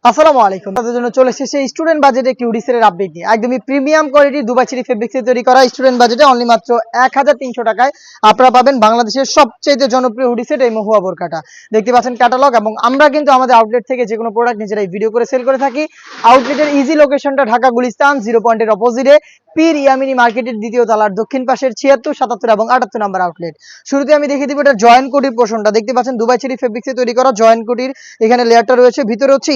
আসসালামু আলাইকুম। তাদের জন্য চলে এসেছে স্টুডেন্ট বাজেটে একটি হুডি সেলের আপডেট নিয়ে। একদমই প্রিমিয়াম কোয়ালিটির দুবাই চেরি ফেব্রিক্স দিয়ে তৈরি করা স্টুডেন্ট বাজেটে অনলি মাত্র ১৩০০ টাকায় আপনারা পাবেন বাংলাদেশের সবচেয়ে জনপ্রিয় হুডি সেট এই মহুয়া বোরকাটা। দেখতে পাচ্ছেন ক্যাটালগ, এবং আমরা কিন্তু আমাদের আউটলেট থেকে যে কোনো প্রোডাক্ট নিজেরাই ভিডিও করে সেল করে থাকি। আউটলেটের ইজি লোকেশনটা ঢাকা গুলিস্তান 0 পয়েন্টের অপোজিটে পীর ইয়ামিনী মার্কেটের দ্বিতীয় তলার দক্ষিণ পাশের ৭৬, ৭৭ এবং ৭৮ নাম্বার আউটলেট। শুরুতে আমি দেখিয়ে দিব এটা জয়েন্ট কোটির পোর্শনটা। দেখতে পাচ্ছেন দুবাই চেরি ফেব্রিক্সে তৈরি করা জয়েন্ট কোটির এখানে লেয়ারটা রয়েছে। ভিতরে হচ্ছে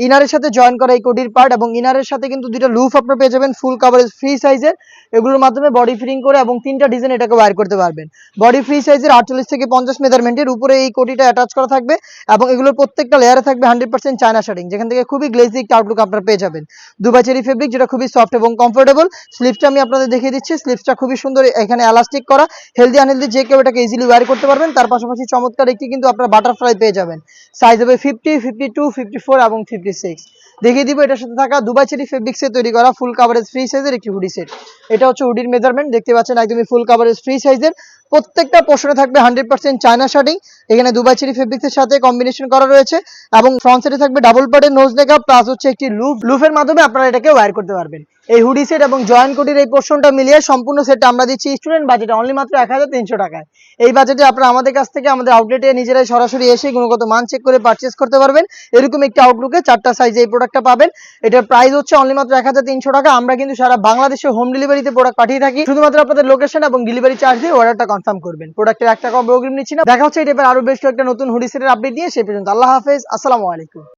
ইনারের সাথে জয়েন করা এই কোটির পার্ট, এবং ইনারের সাথে কিন্তু দুইটা লুফ আপনারা পেয়ে যাবেন ফুল কভারেজ ফ্রি সাইজের। এগুলোর মাধ্যমে বডি ফিটিং করে এবং তিনটা ডিজাইন এটাকে ওয়্যার করতে পারবেন। বডি ফ্রি সাইজের ৪৮ থেকে ৫০ মেজারমেন্টের উপরে এই কোটিটা অ্যাটাচ করা থাকবে, এবং এগুলোর প্রত্যেকটা লেয়ারে থাকবে 100% চায়না শার্টিং, যেখান থেকে খুবই গ্লেজি একটা আউটলুক আপনারা পেয়ে যাবেন। দুবাই চেরি ফেব্রিক যেটা খুবই সফট এবং কমফোর্টেবল। স্লিভসটা আমি আপনাদের দেখিয়ে দিচ্ছি। স্লিভসটা খুবই সুন্দর, এখানে এলাস্টিক করা। হেলদি আনহেলদি যে কেউ এটাকে ইজিলি ওয়্যার করতে পারবেন। তার পাশাপাশি চমৎকার একটি কিন্তু আপনারা বাটারফ্লাই পেয়ে যাবেন। সাইজ হবে 50, 52, 54 এবং 56। দেখিয়ে দিব এটার সাথে থাকা দুবাই চেরি ফেব্রিক্সে তৈরি করা ফুল কাভারেজ ফ্রি সাইজের একটি হুডি সেট। এটা হচ্ছে হুডির মেজারমেন্ট। দেখতে পাচ্ছেন একদমই ফুল কাভারেজ ফ্রি সাইজের। প্রত্যেকটা পোর্শনে থাকবে 100% চায়না শার্টিং। এখানে দুবাই চেরি ফেব্রিক্সের সাথে কম্বিনেশন করা রয়েছে, এবং ফ্রন্ট সাইডে থাকবে ডাবল পার্টের নোজ নেকআপ প্লাস হচ্ছে একটি লুফের মাধ্যমে আপনারা এটাকে ওয়্যার করতে পারবেন। এই হুডি সেট এবং জয়েন্ট কোটির এই পোর্শনটা মিলিয়ে সম্পূর্ণ সেটটা আমরা দিচ্ছি স্টুডেন্ট বাজেটে অনলি মাত্র ১৩০০ টাকায়। এই বাজেটে আপনারা আমাদের কাছ থেকে আমাদের আউটলেটে নিজেরাই সরাসরি এসে গুণগত মান চেক করে পারচেস করতে পারবেন। এরকম একটি আউটলুকে 4টা সাইজে এই প্রোডাক্টটা পাবেন। এটার প্রাইস হচ্ছে অনলি মাত্র ১৩০০ টাকা। আমরা কিন্তু সারা বাংলাদেশে হোম ডেলিভারিতে প্রোডাক্ট পাঠিয়ে থাকি। শুধুমাত্র আপনাদের লোকেশন এবং ডেলিভারি চার্জ দিয়ে অর্ডারটা কনফার্ম করবেন। প্রোডাক্টের ১ টাকাও অগ্রিম নিচ্ছি না। দেখা হচ্ছে এই টাইপের আরো বেশ কয়েকটা নতুন হুডি সেটের আপডেট নিয়ে। সেই পর্যন্ত আল্লাহ হাফেজ, আসসালামু আলাইকুম।